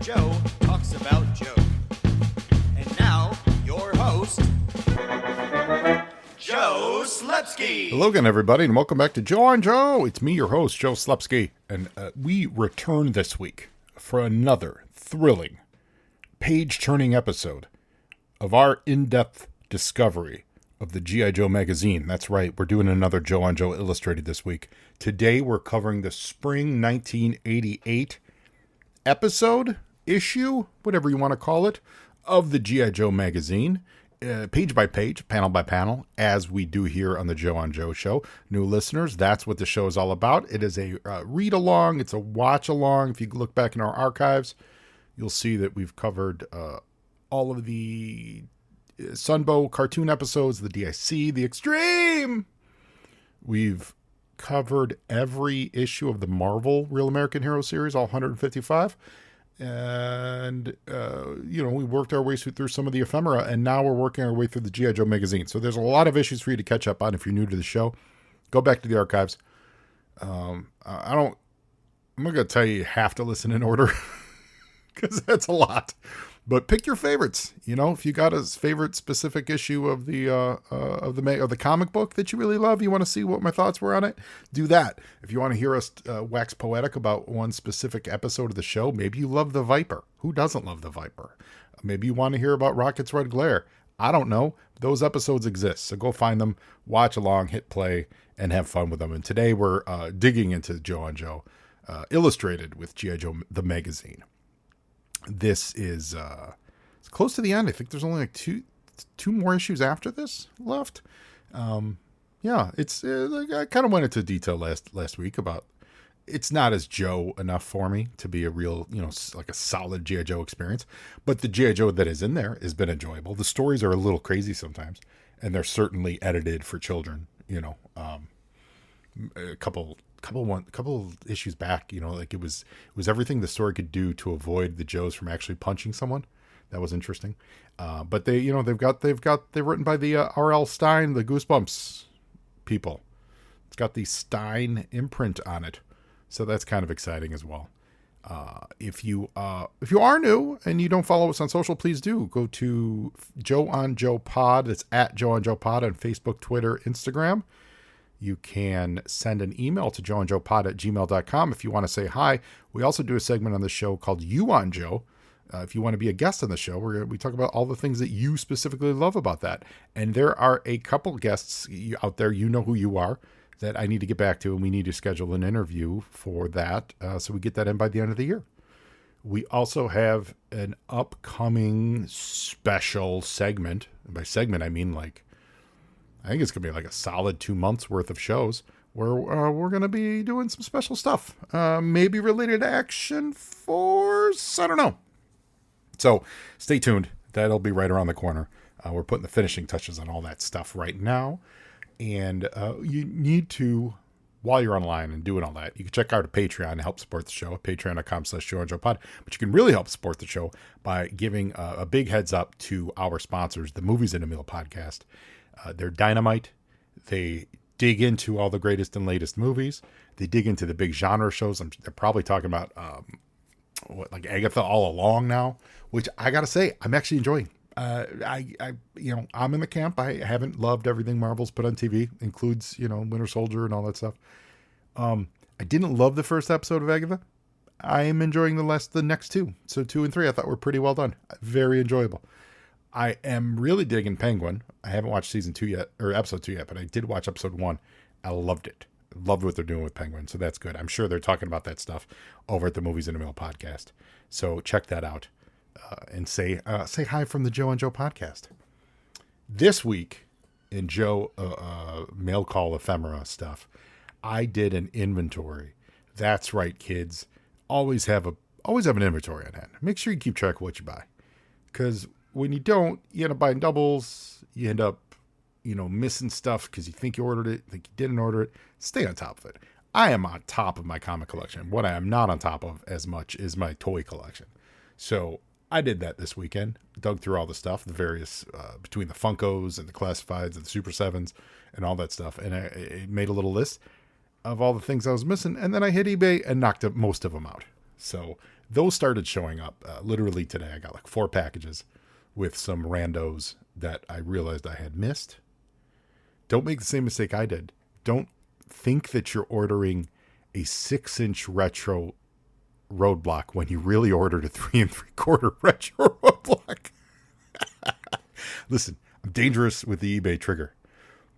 Joe talks about Joe. And now, your host, Joe Slepsky. Hello again, everybody, and welcome back to Joe on Joe. It's me, your host, Joe Slepsky, and we return this week for another thrilling, page-turning episode of our in-depth discovery of the G.I. Joe magazine. That's right, we're doing another Joe on Joe Illustrated this week. Today, we're covering the spring 1988 episode, issue, whatever you want to call it, of the G.I. Joe magazine. Page by page, panel by panel, as we do here on the Joe on Joe show. New listeners, that's what the show is all about. It is a read along, it's a watch along. If you look back in our archives, you'll see that we've covered all of the Sunbow cartoon episodes, the DIC, the Extreme. We've covered every issue of the Marvel Real American Hero series, all 155. And, we worked our way through some of the ephemera, and now we're working our way through the G.I. Joe magazine. So there's a lot of issues for you to catch up on if you're new to the show. Go back to the archives. I'm not going to tell you have to listen in order because that's a lot. But pick your favorites. If you got a favorite specific issue of the comic book that you really love, you want to see what my thoughts were on it, do that. If you want to hear us wax poetic about one specific episode of the show, maybe you love the Viper. Who doesn't love the Viper? Maybe you want to hear about Rocket's Red Glare. I don't know. Those episodes exist, so go find them, watch along, hit play, and have fun with them. And today we're digging into Joe on Joe Illustrated with G.I. Joe the magazine. This is it's close to the end. I think there's only like two more issues after this left. It's I kind of went into detail last week about it's not as Joe enough for me to be a real, like a solid G.I. Joe experience. But the G.I. Joe that is in there has been enjoyable. The stories are a little crazy sometimes, and they're certainly edited for children. A couple issues back, like it was everything the story could do to avoid the Joes from actually punching someone. That was interesting. But they're written by the R.L. Stine, the Goosebumps people. It's got the Stine imprint on it, so that's kind of exciting as well. If you are new and you don't follow us on social, please do go to Joe on Joe Pod. It's at Joe on Joe Pod on Facebook, Twitter, Instagram. You can send an email to joeandjoepod@gmail.com if you want to say hi. We also do a segment on the show called You on Joe. If you want to be a guest on the show, we talk about all the things that you specifically love about that. And there are a couple guests out there, you know who you are, that I need to get back to, and we need to schedule an interview for that so we get that in by the end of the year. We also have an upcoming special segment. And by segment, I mean I think it's going to be like a solid 2 months worth of shows where we're going to be doing some special stuff. Maybe related to Action Force. I don't know. So stay tuned. That'll be right around the corner. We're putting the finishing touches on all that stuff right now. And you need to, while you're online and doing all that, you can check out a Patreon to help support the show, patreon.com/JoeandJoePod. But you can really help support the show by giving a big heads up to our sponsors, the Movies in a Meal podcast. They're dynamite. They dig into all the greatest and latest movies. They dig into the big genre shows. They're probably talking about like Agatha All Along now, which I gotta say I'm actually enjoying. I'm in the camp. I haven't loved everything Marvel's put on TV, includes Winter Soldier and all that stuff. I didn't love the first episode of Agatha. I am enjoying the next two. So 2 and 3 I thought were pretty well done. Very enjoyable. I am really digging Penguin. I haven't watched season 2 yet, or episode 2 yet, but I did watch episode 1. I loved it. Loved what they're doing with Penguin, so that's good. I'm sure they're talking about that stuff over at the Movies in the Middle podcast. So check that out and say hi from the Joe and Joe podcast. This week in Joe mail call ephemera stuff, I did an inventory. That's right, kids. Always have an inventory on hand. Make sure you keep track of what you buy, because when you don't, you end up buying doubles. You end up, missing stuff because you think you ordered it, think you didn't order it. Stay on top of it. I am on top of my comic collection. What I am not on top of as much is my toy collection. So I did that this weekend. Dug through all the stuff, the various, between the Funkos and the Classifieds and the Super 7s and all that stuff. And I made a little list of all the things I was missing. And then I hit eBay and knocked up most of them out. So Those started showing up literally today. I got like 4 packages with some randos that I realized I had missed. Don't make the same mistake I did. Don't think that you're ordering a 6-inch retro roadblock when you really ordered a 3 3/4 retro roadblock. Listen, I'm dangerous with the eBay trigger.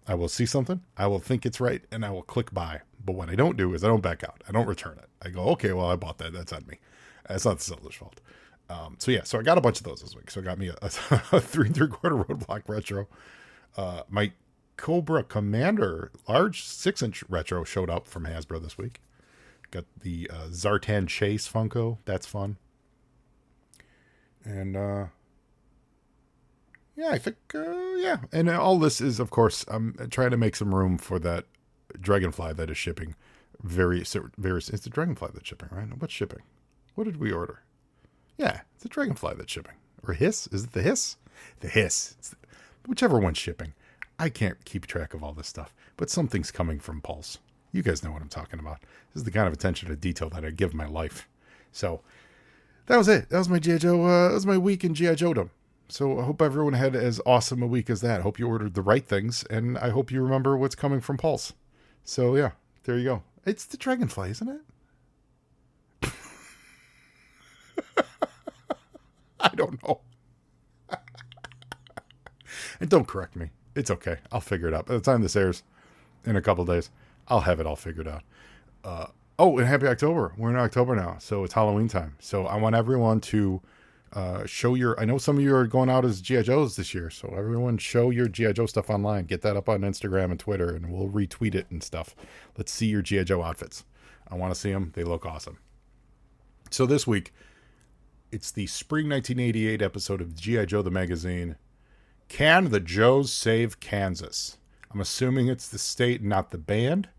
I will see something, I will think it's right, and I will click buy. But what I don't do is I don't back out. I don't return it. I go, okay, well, I bought that. That's on me. That's not the seller's fault. So I got a bunch of those this week. So I got me a 3 3/4 roadblock retro. My Cobra Commander large 6-inch retro showed up from Hasbro this week. Got the Zartan Chase Funko. That's fun. And yeah, I think yeah. And all this is, of course, I'm trying to make some room for that Dragonfly that is shipping. It's the Dragonfly that's shipping, right? What's shipping? What did we order? Yeah, it's the Dragonfly that's shipping. Or Hiss? Is it the Hiss? The Hiss. Whichever one's shipping. I can't keep track of all this stuff. But something's coming from Pulse. You guys know what I'm talking about. This is the kind of attention to detail that I give my life. So, that was it. That was my G.I. Joe. That was my week in G.I. Joe-dom. So I hope everyone had as awesome a week as that. I hope you ordered the right things. And I hope you remember what's coming from Pulse. So yeah, there you go. It's the Dragonfly, isn't it? I don't know. And don't correct me. It's okay. I'll figure it out. By the time this airs in a couple days, I'll have it all figured out. And happy October. We're in October now, so it's Halloween time. So I want everyone to show I know some of you are going out as G.I. Joes this year, so everyone show your G.I. Joe stuff online. Get that up on Instagram and Twitter, and we'll retweet it and stuff. Let's see your G.I. Joe outfits. I want to see them. They look awesome. So this week, it's the spring 1988 episode of G.I. Joe the Magazine. Can the Joes save Kansas? I'm assuming it's the state, not the band.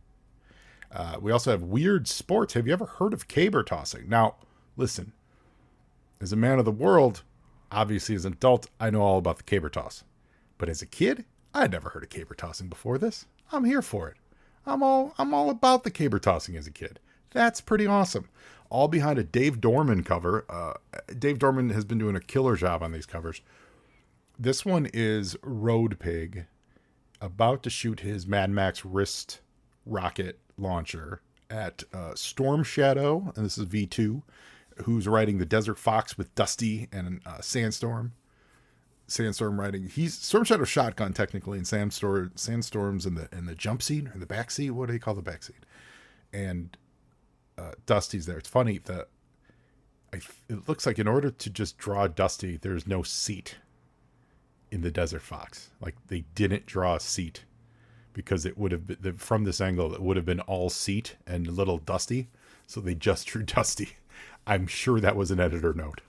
We also have Weird Sports. Have you ever heard of caber tossing? Now, listen. As a man of the world, obviously as an adult, I know all about the caber toss. But as a kid, I had never heard of caber tossing before this. I'm here for it. I'm all about the caber tossing as a kid. That's pretty awesome. All behind a Dave Dorman cover. Dave Dorman has been doing a killer job on these covers. This one is Road Pig about to shoot his Mad Max wrist rocket launcher at Storm Shadow, and this is V2, who's riding the Desert Fox with Dusty and Sandstorm. Sandstorm riding. He's Storm Shadow shotgun technically, and Sandstorm's in the jump seat or the back seat. What do you call the back seat? And Dusty's there. It's funny that it looks like in order to just draw Dusty, there's no seat in the Desert Fox. Like they didn't draw a seat because it would have been from this angle. It would have been all seat and little Dusty. So they just drew Dusty. I'm sure that was an editor note.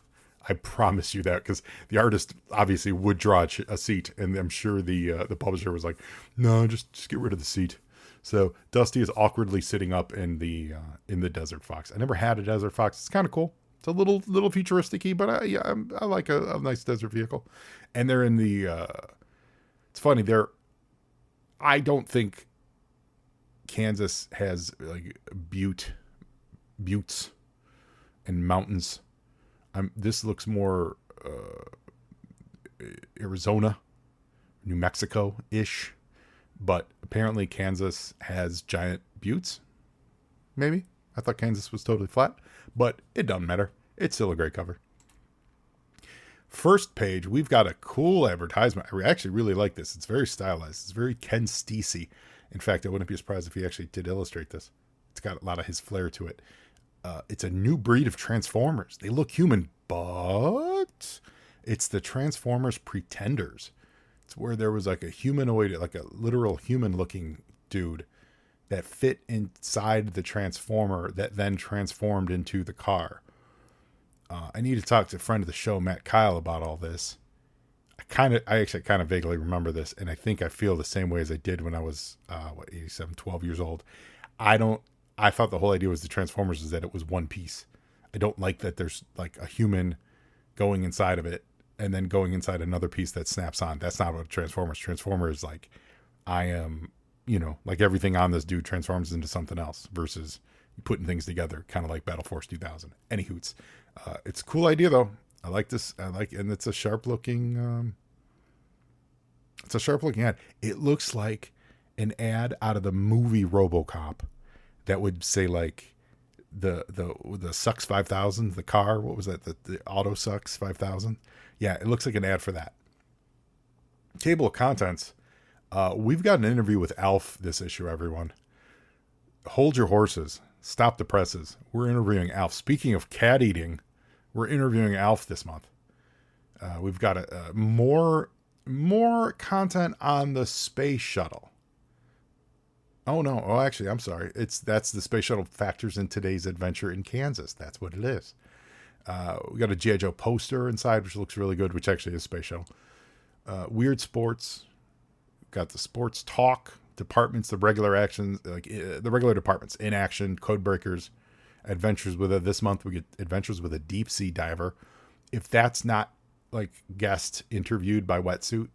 I promise you that, because the artist obviously would draw a seat, and I'm sure the publisher was like, "No, just get rid of the seat." So Dusty is awkwardly sitting up in the Desert Fox. I never had a Desert Fox. It's kind of cool. It's a little futuristic-y, but I like a nice desert vehicle. And they're in the. It's funny. I don't think Kansas has like buttes and mountains. This looks more Arizona, New Mexico-ish, but apparently Kansas has giant buttes. Maybe. I thought Kansas was totally flat, but it doesn't matter. It's still a great cover. First page, we've got a cool advertisement. I actually really like this. It's very stylized. It's very Ken Steacy. In fact, I wouldn't be surprised if he actually did illustrate this. It's got a lot of his flair to it. It's a new breed of Transformers. They look human, but it's the Transformers Pretenders. It's where there was like a humanoid, like a literal human-looking dude that fit inside the Transformer that then transformed into the car. I need to talk to a friend of the show, Matt Kyle, about all this. I actually kind of vaguely remember this, and I think I feel the same way as I did when I was 87, 12 years old. I thought the whole idea was the Transformers is that it was one piece. I don't like that there's like a human going inside of it and then going inside another piece that snaps on. That's not what Transformers. Transformers is like, I am, like everything on this dude transforms into something else versus putting things together, kind of like Battle Force 2000. Any hoots. It's a cool idea though. I like this. And it's a sharp looking. It's a sharp looking ad. It looks like an ad out of the movie RoboCop that would say like the Sucks 5000, the car. What was that? The Auto Sucks 5000. Yeah, it looks like an ad for that. Table of contents. We've got an interview with Alf this issue, everyone. Hold your horses. Stop the presses. We're interviewing Alf. Speaking of cat eating, we're interviewing Alf this month. We've got more content on the space shuttle. Oh no! Oh, actually, I'm sorry. That's the space shuttle factors in today's adventure in Kansas. That's what it is. We got a G.I. Joe poster inside, which looks really good. Which actually is space shuttle. Weird sports. Got the sports talk departments, the regular actions, like the regular departments in action, code breakers, adventures with this month we get adventures with a deep sea diver. If that's not like guest interviewed by Wetsuit,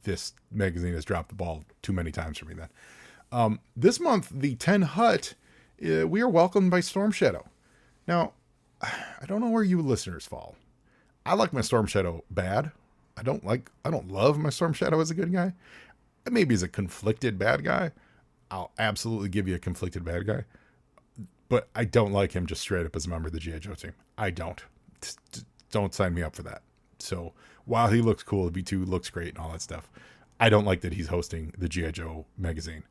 this magazine has dropped the ball too many times for me then. This month, the 10 Hut, we are welcomed by Storm Shadow. Now, I don't know where you listeners fall. I like my Storm Shadow bad. I don't love my Storm Shadow as a good guy. Maybe as a conflicted bad guy. I'll absolutely give you a conflicted bad guy. But I don't like him just straight up as a member of the G.I. Joe team. I don't. Don't sign me up for that. So while he looks cool, the B2 looks great and all that stuff, I don't like that he's hosting the G.I. Joe magazine.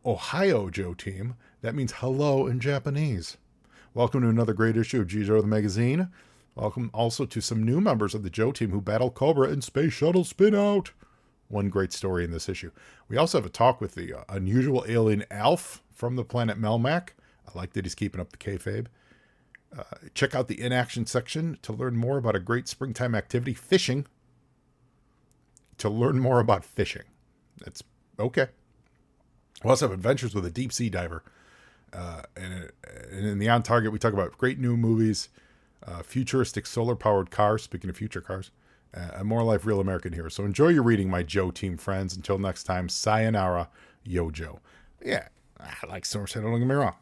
Ohio Joe team, that means hello in Japanese. Welcome to another great issue of G.I. Joe the magazine. Welcome also to some new members of the Joe team who battle Cobra in Space Shuttle Spin Out. One great story in this issue. We also have a talk with the unusual alien Alf from the planet Melmac. I like that he's keeping up the kayfabe. Check out the in-action section to learn more about a great springtime activity, fishing. To learn more about fishing. That's okay. We also have adventures with a deep sea diver. And in the On Target, we talk about great new movies, futuristic solar-powered cars, speaking of future cars, and more life real American heroes. So enjoy your reading, my Joe team friends. Until next time, sayonara, yo Joe. Yeah, I like Storm Shadow, don't get me wrong.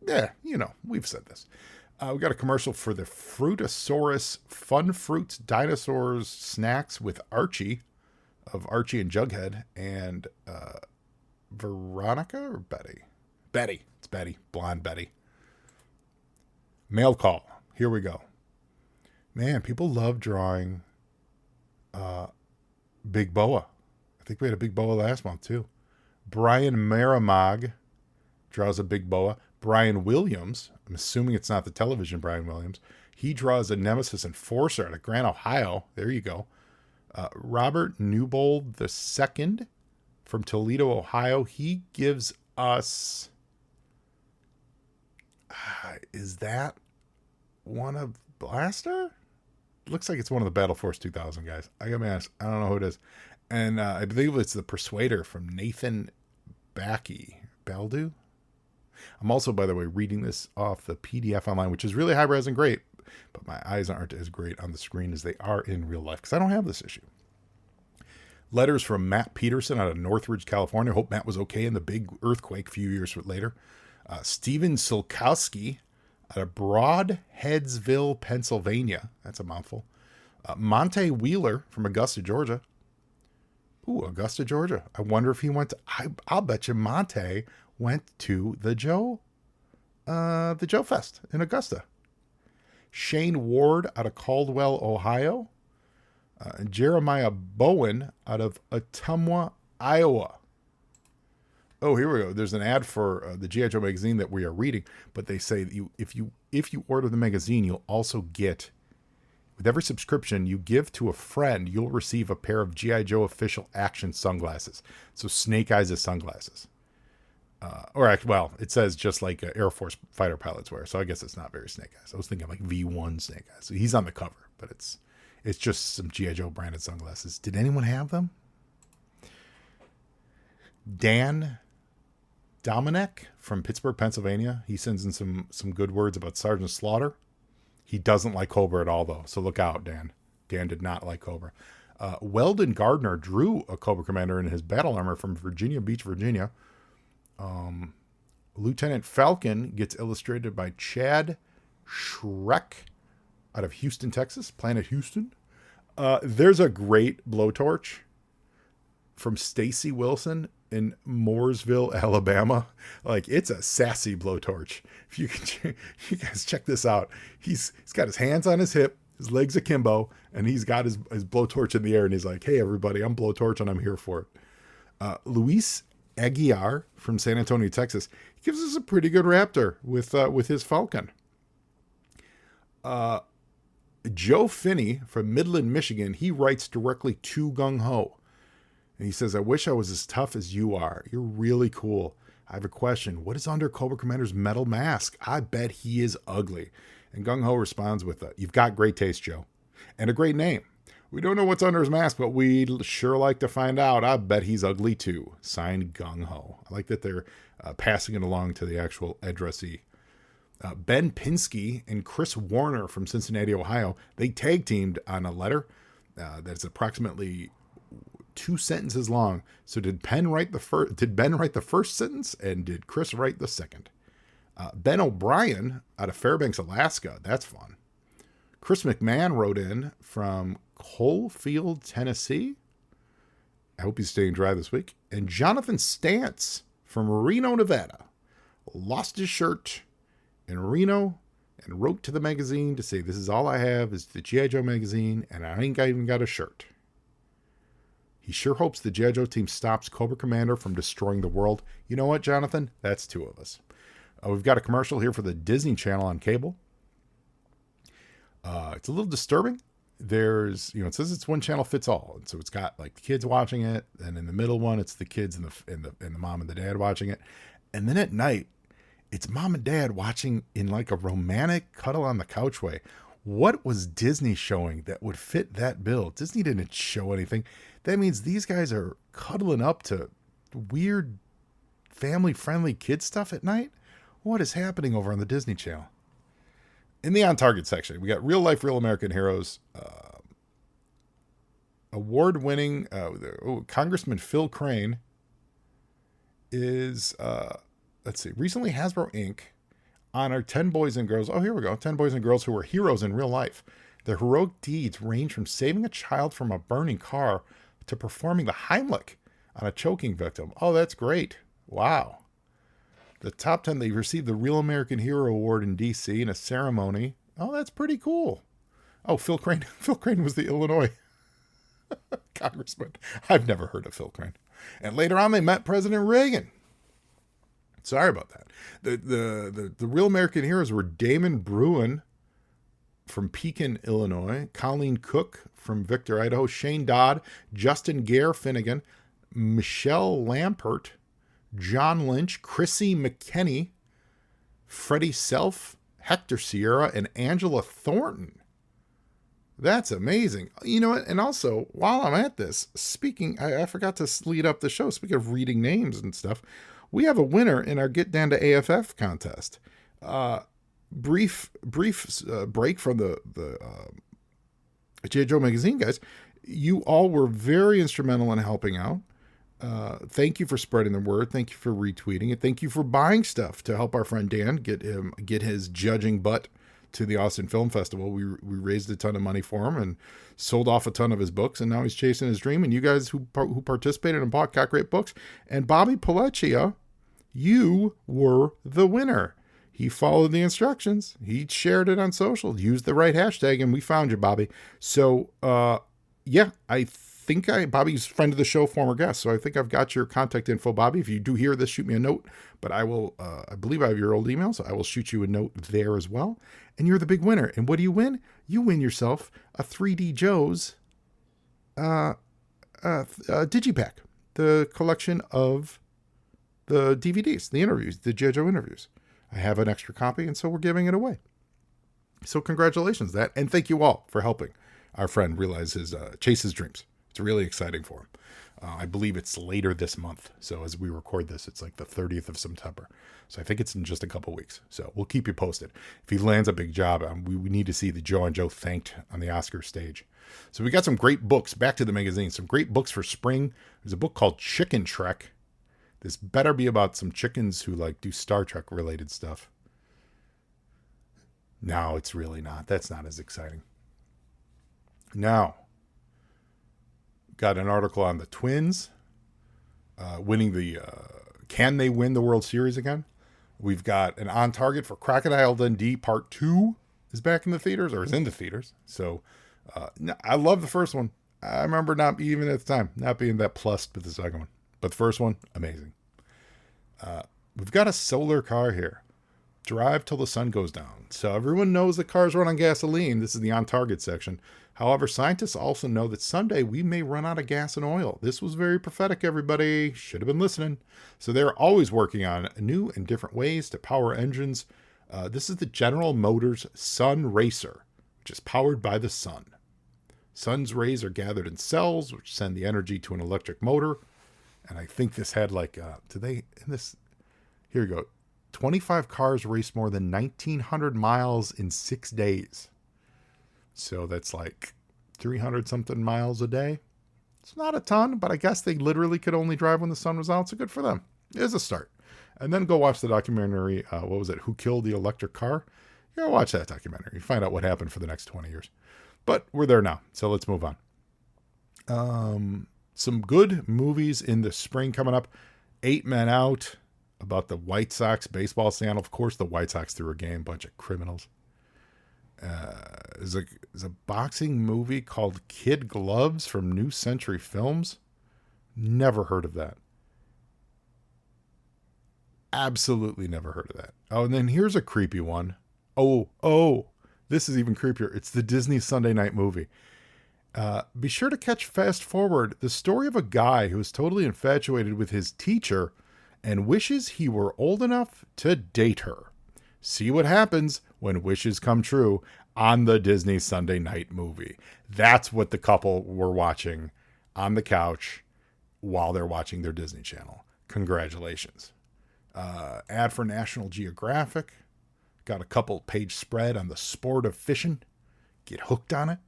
Yeah, you know, we've said this. We got a commercial for the Fruitosaurus Fun Fruits Dinosaurs Snacks with Archie, of Archie and Jughead, and Veronica or Betty? Betty. It's Betty. Blonde Betty. Mail call. Here we go. Man, people love drawing Big Boa. I think we had a Big Boa last month, too. Brian Maramag draws a Big Boa. Brian Williams, I'm assuming it's not the television Brian Williams, he draws a Nemesis Enforcer out of Grant, Ohio. There you go. Robert Newbold II from Toledo, Ohio. He gives us... is that one of Blaster? Looks like it's one of the Battle Force 2000 guys. I gotta be honest, I don't know who it is. And I believe it's the Persuader from Nathan Baldu. I'm also, by the way, reading this off the PDF online, which is really high-res and great, but my eyes aren't as great on the screen as they are in real life, because I don't have this issue. Letters from Matt Peterson out of Northridge, California. Hope Matt was okay in the big earthquake a few years later. Steven Silkowski out of Broadheadsville, Pennsylvania. That's a mouthful. Monte Wheeler from Augusta, Georgia. Ooh, Augusta, Georgia. I wonder if he went to... I'll bet you Monte went to the Joe Fest in Augusta. Shane Ward out of Caldwell, Ohio. And Jeremiah Bowen out of Ottumwa, Iowa. Oh, here we go. There's an ad for the G.I. Joe magazine that we are reading, but they say that if you order the magazine, you'll also get, with every subscription you give to a friend, you'll receive a pair of G.I. Joe official action sunglasses. So Snake Eyes' sunglasses. Well, it says just like Air Force fighter pilots wear, so I guess it's not very Snake Eyes. I was thinking like V1 Snake Eyes. So he's on the cover, but it's just some G.I. Joe branded sunglasses. Did anyone have them? Dan Dominic from Pittsburgh, Pennsylvania. He sends in some good words about Sergeant Slaughter. He doesn't like Cobra at all, though, so look out, Dan. Dan did not like Cobra. Weldon Gardner drew a Cobra commander in his battle armor from Virginia Beach, Virginia. Lieutenant Falcon gets illustrated by Chad Schreck out of Houston, Texas, Planet Houston. There's a great blowtorch from Stacy Wilson in Mooresville, Alabama. Like, it's a sassy blowtorch. If you can, you guys check this out. He's got his hands on his hip, his legs akimbo, and he's got his blowtorch in the air, and he's like, "Hey, everybody, I'm Blowtorch, and I'm here for it." Luis Aguiar from San Antonio, Texas, gives us a pretty good raptor with his Falcon. Joe Finney from Midland, Michigan, he writes directly to Gung Ho. And he says, "I wish I was as tough as you are. You're really cool. I have a question. What is under Cobra Commander's metal mask? I bet he is ugly." And Gung Ho responds with, "You've got great taste, Joe. And a great name. We don't know what's under his mask, but we'd sure like to find out. I bet he's ugly too." Signed, Gung Ho. I like that they're passing it along to the actual addressee. Ben Pinsky and Chris Warner from Cincinnati, Ohio, they tag teamed on a letter that's approximately 2 sentences long. So did Ben write the first sentence, and did Chris write the second? Ben O'Brien out of Fairbanks, Alaska. That's fun. Chris McMahon wrote in from Coalfield, Tennessee. I hope he's staying dry this week. And Jonathan Stantz from Reno, Nevada, lost his shirt in Reno and wrote to the magazine to say, "This is all I have is the G.I. Joe magazine, and I ain't even got a shirt." He sure hopes the G.I. Joe team stops Cobra Commander from destroying the world. You know what, Jonathan? That's 2 of us. We've got a commercial here for the Disney Channel on cable. It's a little disturbing. There's, it says it's one channel fits all. And so it's got like the kids watching it. And in the middle one, it's the kids and the mom and the dad watching it. And then at night, it's mom and dad watching in like a romantic cuddle on the couch way. What was Disney showing that would fit that bill? Disney didn't show anything. That means these guys are cuddling up to weird family-friendly kid stuff at night. What is happening over on the Disney Channel? In the On Target section, we got Real Life, Real American Heroes. Award-winning Congressman Phil Crane is, recently Hasbro Inc. honored 10 boys and girls. Oh, here we go. 10 boys and girls who were heroes in real life. Their heroic deeds range from saving a child from a burning car to performing the Heimlich on a choking victim. Oh, that's great. Wow. The top 10, they received the Real American Hero Award in D.C. in a ceremony. Oh, that's pretty cool. Oh, Phil Crane. Phil Crane was the Illinois congressman. I've never heard of Phil Crane. And later on, they met President Reagan. Sorry about that. The Real American Heroes were Damon Bruin from Pekin, Illinois, Colleen Cook from Victor, Idaho, Shane Dodd, Justin Gare Finnegan, Michelle Lampert, John Lynch, Chrissy McKenney, Freddie Self, Hector Sierra, and Angela Thornton. That's amazing. You know what? And also, while I'm at this, I forgot to lead up the show. Speaking of reading names and stuff, we have a winner in our Get Down to AFF contest. Brief break from the G.I. Joe magazine, guys. You all were very instrumental in helping out. Thank you for spreading the word. Thank you for retweeting it. Thank you for buying stuff to help our friend Dan get his judging butt to the Austin Film Festival. We raised a ton of money for him and sold off a ton of his books, and now he's chasing his dream. And you guys who participated and bought got great books. And Bobby Palecchia, you were the winner. He followed the instructions. He shared it on social, used the right hashtag, and we found you, Bobby. So, yeah, I think Bobby's friend of the show, former guest. So I think I've got your contact info, Bobby. If you do hear this, shoot me a note. But I will, I believe I have your old email, so I will shoot you a note there as well. And you're the big winner. And what do you win? You win yourself a 3D Joes Digipack, the collection of the DVDs, the interviews, the G.I. Joe interviews. I have an extra copy, and so we're giving it away. So congratulations, that, and thank you all for helping our friend realize chase his dreams. It's really exciting for him. I believe it's later this month. So as we record this, it's like the 30th of September. So I think it's in just a couple weeks. So we'll keep you posted. If he lands a big job, we need to see the Joe and Joe thanked on the Oscar stage. So we got some great books. Back to the magazine. Some great books for spring. There's a book called Chicken Trek. This better be about some chickens who like do Star Trek related stuff. No, it's really not. That's not as exciting. Now, got an article on the Twins winning the. Can they win the World Series again? We've got an On Target for Crocodile Dundee Part 2 is back in the theaters, or is in the theaters. So I love the first one. I remember not even at the time not being that plussed with the second one. But the first one, amazing. We've got a solar car here. Drive till the sun goes down. So everyone knows that cars run on gasoline. This is the On Target section. However, scientists also know that someday we may run out of gas and oil. This was very prophetic, everybody. Should have been listening. So they're always working on new and different ways to power engines. This is the General Motors Sun Racer, which is powered by the sun. Sun's rays are gathered in cells, which send the energy to an electric motor. And I think this had like, here we go. 25 cars raced more than 1,900 miles in 6 days. So that's like 300 something miles a day. It's not a ton, but I guess they literally could only drive when the sun was out. So good for them. It is a start. And then go watch the documentary. What was it? Who Killed the Electric Car? You gotta watch that documentary. You find out what happened for the next 20 years. But we're there now. So let's move on. Some good movies in the spring coming up. 8 Men Out, about the White Sox baseball scandal. Of course, the White Sox threw a game. Bunch of criminals. There's a boxing movie called Kid Gloves from New Century Films. Never heard of that. Absolutely never heard of that. Oh, and then here's a creepy one. Oh, this is even creepier. It's the Disney Sunday night movie. Be sure to catch Fast Forward, the story of a guy who is totally infatuated with his teacher and wishes he were old enough to date her. See what happens when wishes come true on the Disney Sunday night movie. That's what the couple were watching on the couch while they're watching their Disney Channel. Congratulations. Ad for National Geographic. Got a couple page spread on the sport of fishing. Get hooked on it.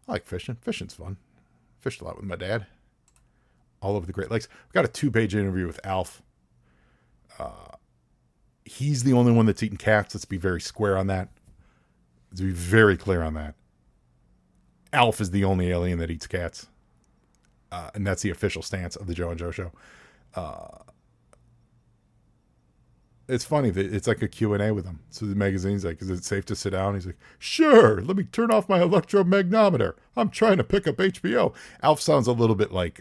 I like fishing. Fishing's fun. Fished a lot with my dad. All over the Great Lakes. We've got a 2-page interview with Alf. He's the only one that's eaten cats. Let's be very square on that. Let's be very clear on that. Alf is the only alien that eats cats. And that's the official stance of the Joe and Joe Show. It's funny that it's like a Q&A with him. So the magazine's like, is it safe to sit down? He's like, sure, let me turn off my electromagnometer. I'm trying to pick up HBO. Alf sounds a little bit like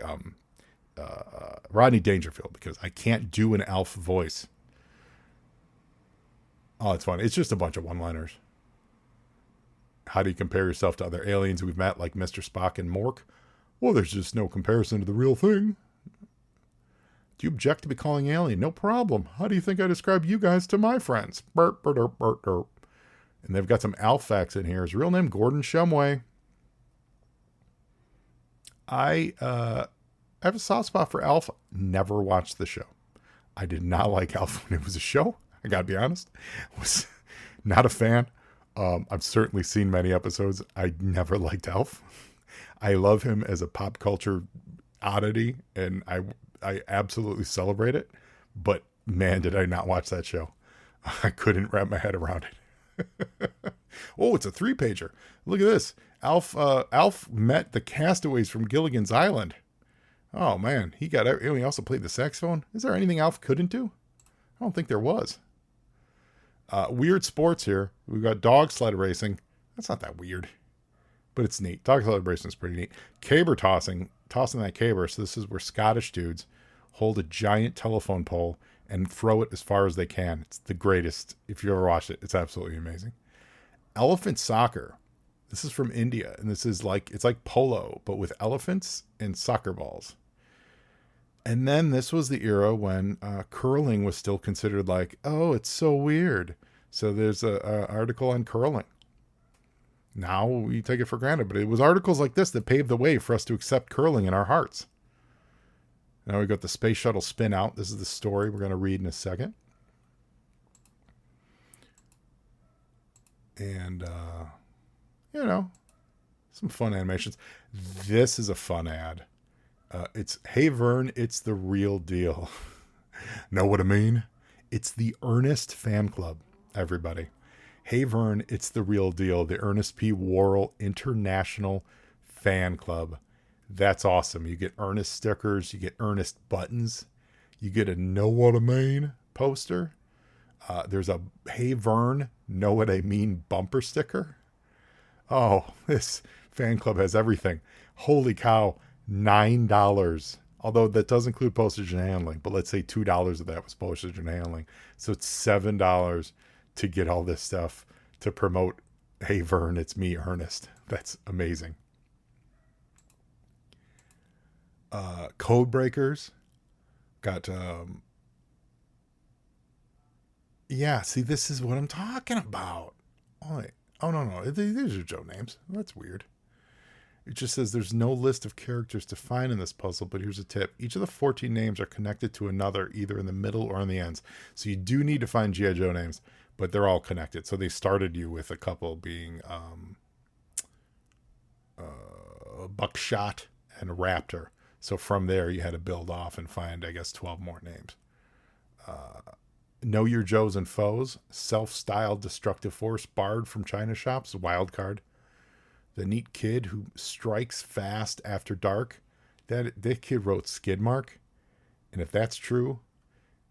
Rodney Dangerfield because I can't do an Alf voice. Oh, it's funny. It's just a bunch of one-liners. How do you compare yourself to other aliens we've met like Mr. Spock and Mork? Well, there's just no comparison to the real thing. Do you object to be calling alien? No problem. How do you think I describe you guys to my friends? Burp, burp, burp, burp, burp. And they've got some Alf facts in here. His real name, Gordon Shumway. I have a soft spot for Alf. Never watched the show. I did not like Alf when it was a show. I gotta be honest. Was not a fan. I've certainly seen many episodes. I never liked Alf. I love him as a pop culture oddity, and I absolutely celebrate it. But man, did I not watch that show. I couldn't wrap my head around it. Oh, it's a 3-pager. Look at this. Alf met the castaways from Gilligan's Island. Oh man, he also played the saxophone. Is there anything Alf couldn't do? I don't think there was. Weird sports here. We've got dog sled racing. That's not that weird, but it's neat. Dog sled racing is pretty neat. Caber tossing that caber. So this is where Scottish dudes hold a giant telephone pole and throw it as far as they can. It's the greatest. If you ever watched it, it's absolutely amazing. Elephant soccer. This is from India, and this is it's like polo, but with elephants and soccer balls. And then this was the era when curling was still considered like, oh, it's so weird. So there's an article on curling. Now we take it for granted, but it was articles like this that paved the way for us to accept curling in our hearts. Now we've got the space shuttle spin out. This is the story we're going to read in a second. And, some fun animations. This is a fun ad. It's, hey, Vern, it's the real deal. Know what I mean? It's the Ernest fan club, everybody. Hey Vern, it's the real deal. The Ernest P. Worrell International Fan Club. That's awesome. You get Ernest stickers, you get Ernest buttons, you get a Know What I Mean poster. There's a Hey Vern, Know What I Mean bumper sticker. Oh, this fan club has everything. Holy cow, $9. Although that does include postage and handling, but let's say $2 of that was postage and handling. So it's $7 to get all this stuff to promote Hey Vern, it's me, Ernest. That's amazing. Code breakers. Got yeah, see, this is what I'm talking about. Oh, wait. Oh no, these are Joe names. That's weird. It just says there's no list of characters to find in this puzzle, but here's a tip. Each of the 14 names are connected to another, either in the middle or on the ends. So you do need to find G.I. Joe names, but they're all connected. So they started you with a couple being Buckshot and Raptor. So from there, you had to build off and find, I guess, 12 more names. Know Your Joes and Foes, self-styled destructive force, barred from China shops, wild card. The Neat Kid Who Strikes Fast After Dark. That kid wrote Skidmark, and if that's true,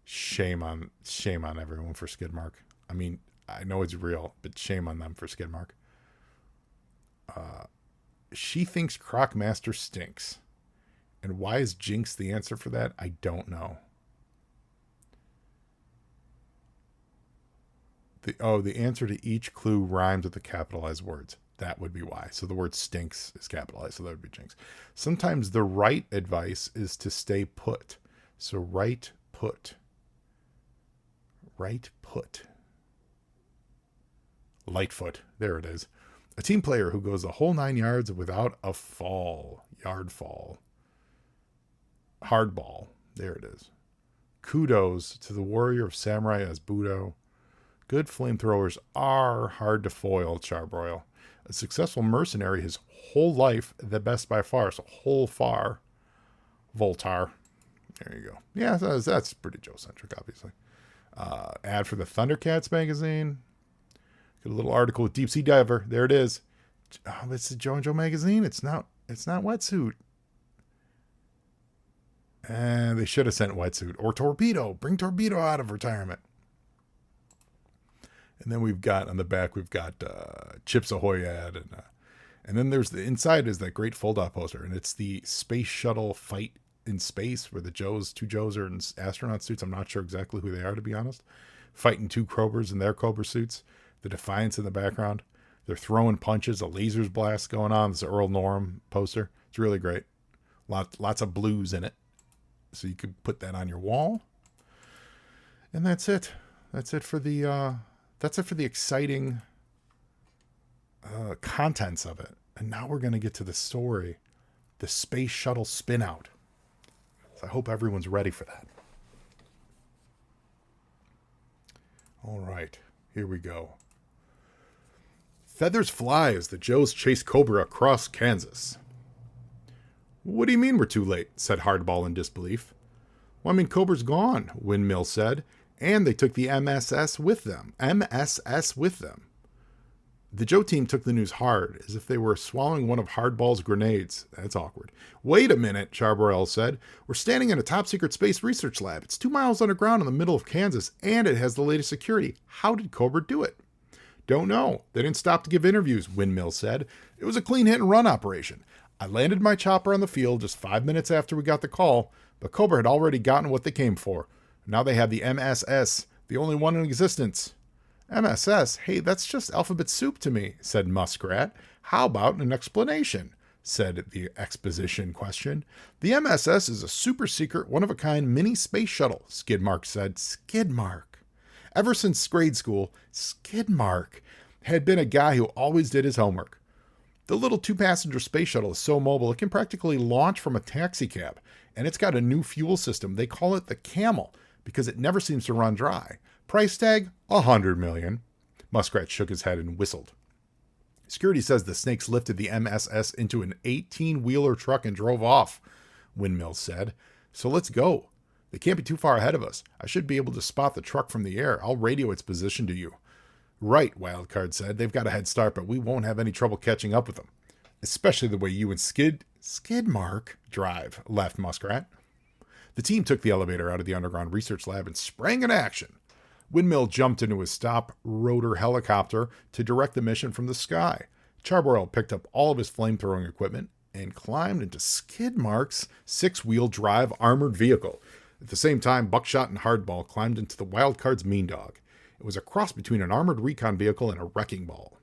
shame on everyone for Skidmark. I mean, I know it's real, but shame on them for Skidmark. She Thinks Crocmaster Stinks, and why is Jinx the answer for that? I don't know. The answer to each clue rhymes with the capitalized words. That would be why. So the word stinks is capitalized, so that would be Jinx. Sometimes the right advice is to stay put. So right put. Right put. Lightfoot. There it is. A team player who goes the whole 9 yards without a fall. Yard fall. Hardball. There it is. Kudos to the warrior of samurai as Budo. Good flamethrowers are hard to foil, Charbroil. A successful mercenary his whole life, the best by far. So whole far. Voltar. There you go. Yeah, that's pretty Joe-centric, obviously. Ad for the Thundercats magazine. Got a little article with Deep Sea Diver. There it is. Oh, it's the Joe and Joe magazine. It's not Wetsuit. And they should have sent Wetsuit. Or Torpedo. Bring Torpedo out of retirement. And then we've got on the back, we've got Chips Ahoy ad. And then there's the inside is that great fold-out poster. And it's the space shuttle fight in space where the two Joes are in astronaut suits. I'm not sure exactly who they are, to be honest. Fighting two Cobras in their Cobra suits. The Defiance in the background. They're throwing punches. A lasers blast going on. This Earl Norm poster. It's really great. Lots of blues in it. So you could put that on your wall. And that's it. That's it for the exciting contents of it. And now we're going to get to the story. The space shuttle spin out. So I hope everyone's ready for that. All right. Here we go. Feathers fly as the Joes chase Cobra across Kansas. What do you mean we're too late? Said Hardball in disbelief. Well, I mean, Cobra's gone, Windmill said. And they took the MSS with them. The Joe team took the news hard, as if they were swallowing one of Hardball's grenades. That's awkward. Wait a minute, Charbroil said. We're standing in a top-secret space research lab. It's 2 miles underground in the middle of Kansas, and it has the latest security. How did Cobra do it? Don't know. They didn't stop to give interviews, Windmill said. It was a clean hit-and-run operation. I landed my chopper on the field just 5 minutes after we got the call, but Cobra had already gotten what they came for. Now they have the MSS, the only one in existence. MSS? Hey, that's just alphabet soup to me, said Muskrat. How about an explanation? Said the exposition question. The MSS is a super secret, one-of-a-kind mini space shuttle, Skidmark said. Skidmark. Ever since grade school, Skidmark had been a guy who always did his homework. The little 2-passenger space shuttle is so mobile it can practically launch from a taxi cab, and it's got a new fuel system. They call it the Camel because it never seems to run dry. Price tag, $100 million. Muskrat shook his head and whistled. Security says the snakes lifted the MSS into an 18-wheeler truck and drove off, Windmill said. So let's go. They can't be too far ahead of us. I should be able to spot the truck from the air. I'll radio its position to you. Right, Wildcard said. They've got a head start, but we won't have any trouble catching up with them. Especially the way you and Skidmark drive, laughed Muskrat. The team took the elevator out of the underground research lab and sprang into action. Windmill jumped into his stop rotor helicopter to direct the mission from the sky. Charborough picked up all of his flamethrowing equipment and climbed into Skidmark's six-wheel drive armored vehicle. At the same time, Buckshot and Hardball climbed into the Wildcard's Mean Dog. It was a cross between an armored recon vehicle and a wrecking ball.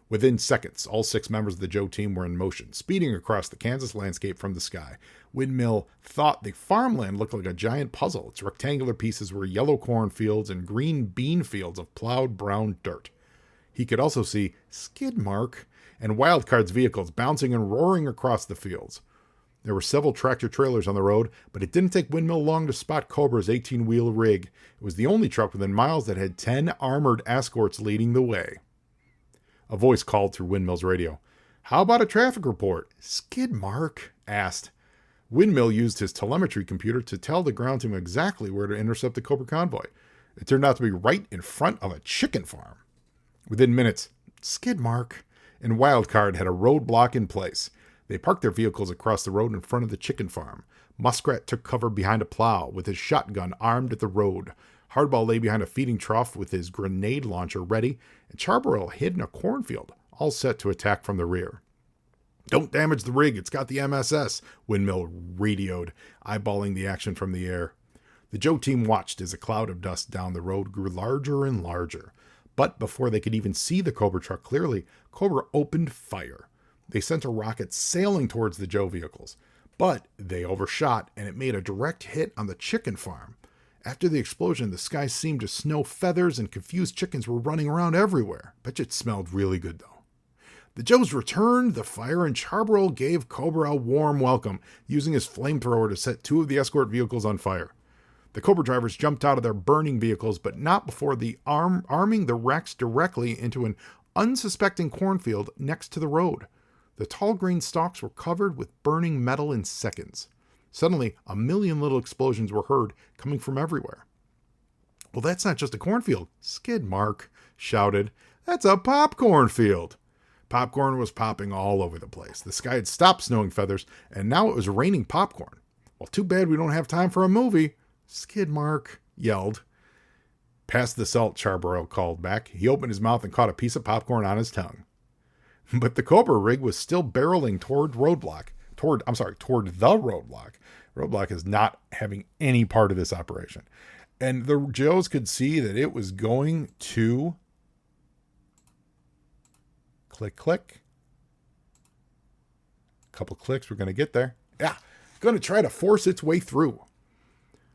Within seconds, all 6 members of the Joe team were in motion, speeding across the Kansas landscape from the sky. Windmill thought the farmland looked like a giant puzzle. Its rectangular pieces were yellow cornfields and green bean fields of plowed brown dirt. He could also see Skidmark and Wildcard's vehicles bouncing and roaring across the fields. There were several tractor-trailers on the road, but it didn't take Windmill long to spot Cobra's 18-wheel rig. It was the only truck within miles that had 10 armored escorts leading the way. A voice called through Windmill's radio. "How about a traffic report?" Skidmark asked. Windmill used his telemetry computer to tell the ground team exactly where to intercept the Cobra convoy. It turned out to be right in front of a chicken farm. Within minutes, Skidmark and Wildcard had a roadblock in place. They parked their vehicles across the road in front of the chicken farm. Muskrat took cover behind a plow with his shotgun armed at the road. Hardball lay behind a feeding trough with his grenade launcher ready, and Charborough hid in a cornfield, all set to attack from the rear. "Don't damage the rig, it's got the MSS," Windmill radioed, eyeballing the action from the air. The Joe team watched as a cloud of dust down the road grew larger and larger. But before they could even see the Cobra truck clearly, Cobra opened fire. They sent a rocket sailing towards the Joe vehicles, but they overshot and it made a direct hit on the chicken farm. After the explosion, the sky seemed to snow feathers and confused chickens were running around everywhere. Bet you it smelled really good though. The Joes returned the fire and Charborough gave Cobra a warm welcome, using his flamethrower to set 2 of the escort vehicles on fire. The Cobra drivers jumped out of their burning vehicles, but not before arming the wrecks directly into an unsuspecting cornfield next to the road. The tall green stalks were covered with burning metal in seconds. Suddenly, a million little explosions were heard coming from everywhere. "Well, that's not just a cornfield," Skidmark shouted. "That's a popcorn field." Popcorn was popping all over the place. The sky had stopped snowing feathers, and now it was raining popcorn. "Well, too bad we don't have time for a movie," Skidmark yelled. "Pass the salt," Charborough called back. He opened his mouth and caught a piece of popcorn on his tongue. But the Cobra rig was still barreling toward the roadblock. Roadblock is not having any part of this operation. And the Joes could see that it was going to click. Couple clicks, we're going to get there. Yeah, going to try to force its way through.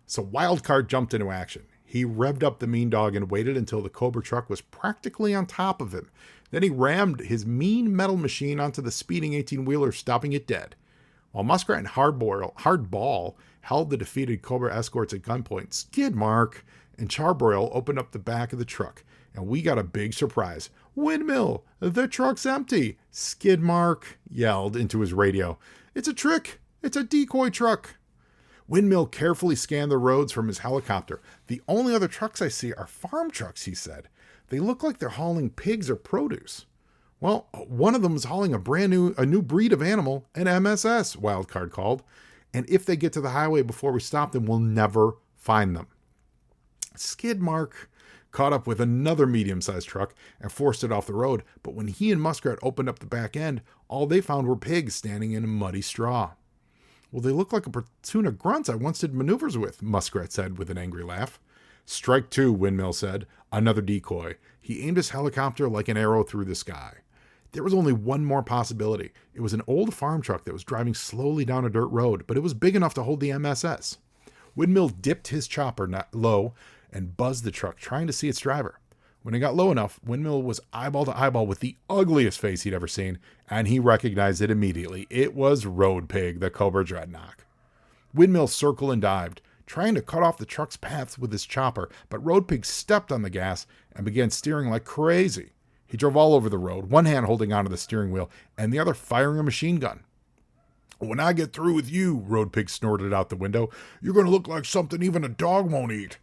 So Wildcard jumped into action. He revved up the Mean Dog and waited until the Cobra truck was practically on top of him. Then he rammed his mean metal machine onto the speeding 18-wheeler, stopping it dead. While Muskrat and Hardball held the defeated Cobra escorts at gunpoint, Skidmark and Charborough opened up the back of the truck, and we got a big surprise. "Windmill, the truck's empty," Skidmark yelled into his radio. "It's a trick. It's a decoy truck." Windmill carefully scanned the roads from his helicopter. "The only other trucks I see are farm trucks," he said. "They look like they're hauling pigs or produce." "Well, one of them is hauling a new breed of animal, an MSS," Wildcard called. "And if they get to the highway before we stop them, we'll never find them." Skidmark caught up with another medium-sized truck and forced it off the road, but when he and Muskrat opened up the back end, all they found were pigs standing in muddy straw. "Well, they look like a platoon of grunts I once did maneuvers with," Muskrat said with an angry laugh. "Strike 2, Windmill said. Another decoy." He aimed his helicopter like an arrow through the sky. There was only one more possibility. It was an old farm truck that was driving slowly down a dirt road, but it was big enough to hold the MSS. Windmill dipped his chopper low and buzzed the truck, trying to see its driver. When it got low enough, Windmill was eyeball to eyeball with the ugliest face he'd ever seen, and he recognized it immediately. It was Road Pig, the Cobra Dreadnought. Windmill circled and dived, trying to cut off the truck's paths with his chopper, but Road Pig stepped on the gas and began steering like crazy. He drove all over the road, one hand holding onto the steering wheel and the other firing a machine gun. When I get through with you, Road Pig snorted out the window, you're going to look like something even a dog won't eat.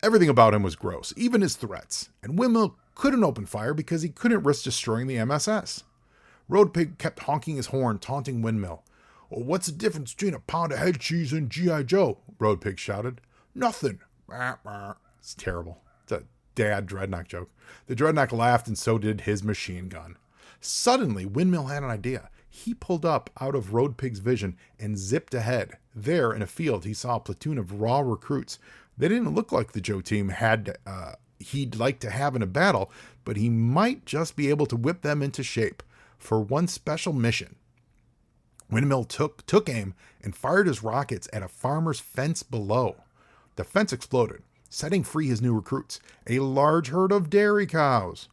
Everything about him was gross, even his threats, and Windmill couldn't open fire because he couldn't risk destroying the MSS. Road Pig kept honking his horn, taunting Windmill. Well, what's the difference between a pound of head cheese and G.I. Joe? Road Pig shouted. Nothing. It's terrible. It's a dad Dreadnought joke. The Dreadnought laughed, and so did his machine gun. Suddenly, Windmill had an idea. He pulled up out of Road Pig's vision and zipped ahead. There, in a field, he saw a platoon of raw recruits. They didn't look like the Joe team he'd like to have in a battle, but he might just be able to whip them into shape for one special mission. Windmill took aim and fired his rockets at a farmer's fence below. The fence exploded, setting free his new recruits, a large herd of dairy cows.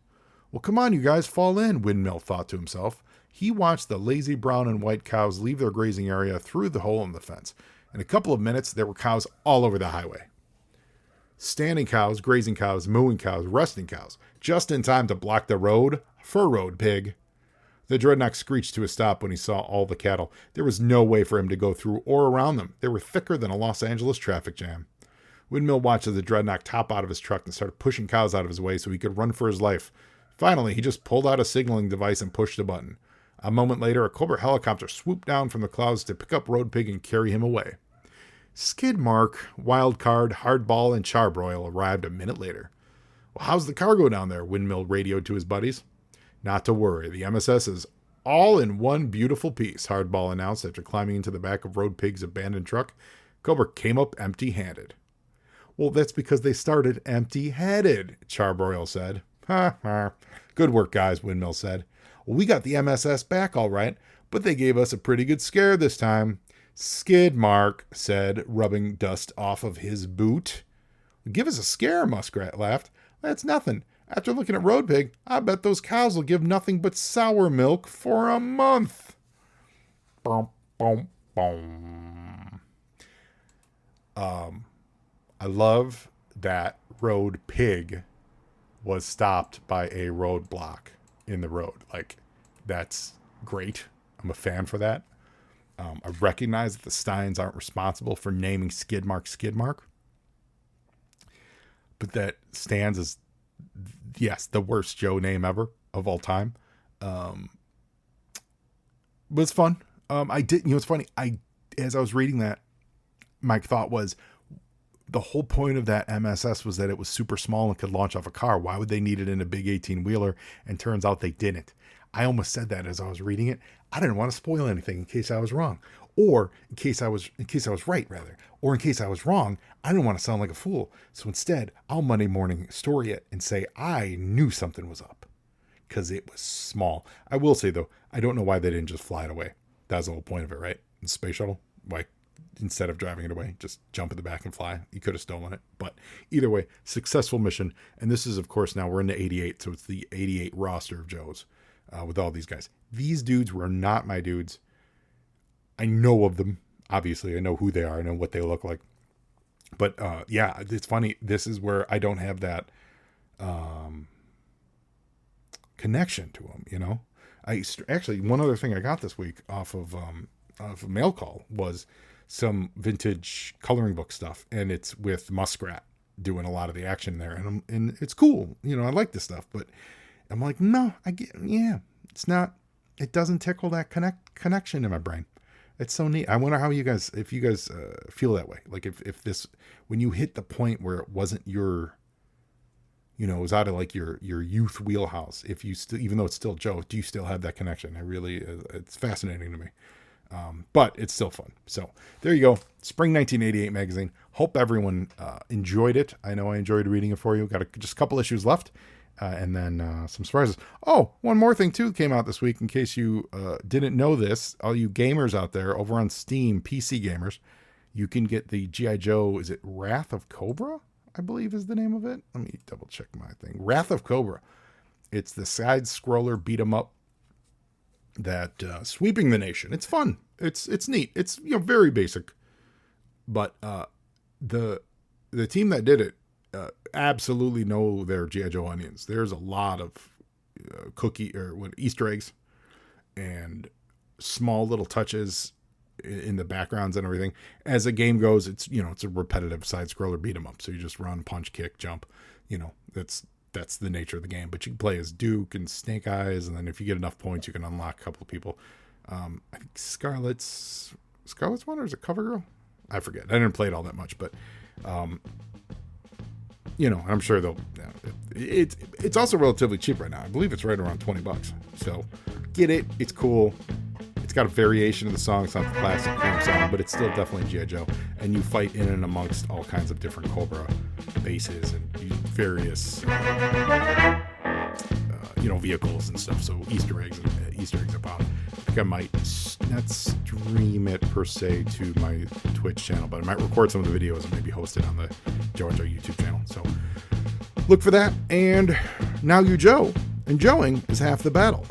Well, come on, you guys, fall in, Windmill thought to himself. He watched the lazy brown and white cows leave their grazing area through the hole in the fence. In a couple of minutes, there were cows all over the highway. Standing cows, grazing cows, mooing cows, resting cows, just in time to block the road for Road Pig. The Dreadnought screeched to a stop when he saw all the cattle. There was no way for him to go through or around them. They were thicker than a Los Angeles traffic jam. Windmill watched as the Dreadnought top out of his truck and started pushing cows out of his way so he could run for his life. Finally, he just pulled out a signaling device and pushed a button. A moment later, a Cobra helicopter swooped down from the clouds to pick up Road Pig and carry him away. Skidmark, Wildcard, Hardball, and Charbroil arrived a minute later. Well, how's the cargo down there? Windmill radioed to his buddies. Not to worry, the MSS is all in one beautiful piece, Hardball announced after climbing into the back of Road Pig's abandoned truck. Cobra came up empty-handed. Well, that's because they started empty-headed, Charbroil said. Ha ha. Good work, guys, Windmill said. Well, we got the MSS back all right, but they gave us a pretty good scare this time. Skidmark said, rubbing dust off of his boot. Give us a scare, Muskrat laughed. That's nothing. After looking at Road Pig, I bet those cows will give nothing but sour milk for a month. Boom, boom, boom. I love that Road Pig was stopped by a roadblock in the road. Like, that's great. I'm a fan for that. I recognize that the Steins aren't responsible for naming Skidmark. But that stands as, yes, the worst Joe name ever of all time. But it's fun. It's funny. As I was reading that, my thought was, the whole point of that MSS was that it was super small and could launch off a car. Why would they need it in a big 18-wheeler? And turns out they didn't. I almost said that as I was reading it. I didn't want to spoil anything in case I was wrong, or in case I was right, rather, or in case I was wrong. I didn't want to sound like a fool. So instead, I'll Monday morning story it and say I knew something was up because it was small. I will say though, I don't know why they didn't just fly it away. That's the whole point of it, right? The space shuttle, why? Instead of driving it away, just jump in the back and fly. You could have stolen it. But either way, successful mission. And this is, of course, now we're into 88. So it's the 88 roster of Joes with all these guys. These dudes were not my dudes. I know of them. Obviously, I know who they are. I know what they look like. But yeah, it's funny. This is where I don't have that connection to them, you know? Actually, one other thing I got this week off of a mail call was some vintage coloring book stuff, and it's with Muskrat doing a lot of the action there, and it's cool. You know, I like this stuff, but I'm like, no, it's not. It doesn't tickle that connection in my brain. It's so neat. I wonder if you guys feel that way. Like if this, when you hit the point where it wasn't your, you know, it was out of like your youth wheelhouse. If you still, even though it's still Joe, do you still have that connection? It's fascinating to me. But it's still fun. So there you go. Spring 1988 magazine. Hope everyone enjoyed it. I know I enjoyed reading it for you. Got just a couple issues left. And then some surprises. Oh, one more thing too came out this week. In case you didn't know this, all you gamers out there over on Steam, PC gamers, you can get the G.I. Joe, is it Wrath of Cobra? I believe is the name of it. Let me double check my thing. Wrath of Cobra. It's the side scroller beat 'em up that sweeping the nation. It's fun. It's neat. It's, you know, very basic, but the team that did it absolutely know their G.I. Joe onions. There's a lot of Easter eggs, and small little touches in the backgrounds and everything. As the game goes, it's a repetitive side scroller beat 'em up. So you just run, punch, kick, jump. That's the nature of the game. But you can play as Duke and Snake Eyes, and then if you get enough points, you can unlock a couple of people. I think Scarlet's one, or is it CoverGirl? I forget. I didn't play it all that much, but I'm sure they'll. It's also relatively cheap right now. I believe it's right around $20. So get it. It's cool. It's got a variation of the song. It's not the classic theme song, but it's still definitely G.I. Joe. And you fight in and amongst all kinds of different Cobra bases and various, vehicles and stuff. So Easter eggs abound. I think I might not stream it per se to my Twitch channel, but I might record some of the videos and maybe host it on the Joe YouTube channel. So look for that. And now you Joe. And Joeing is half the battle.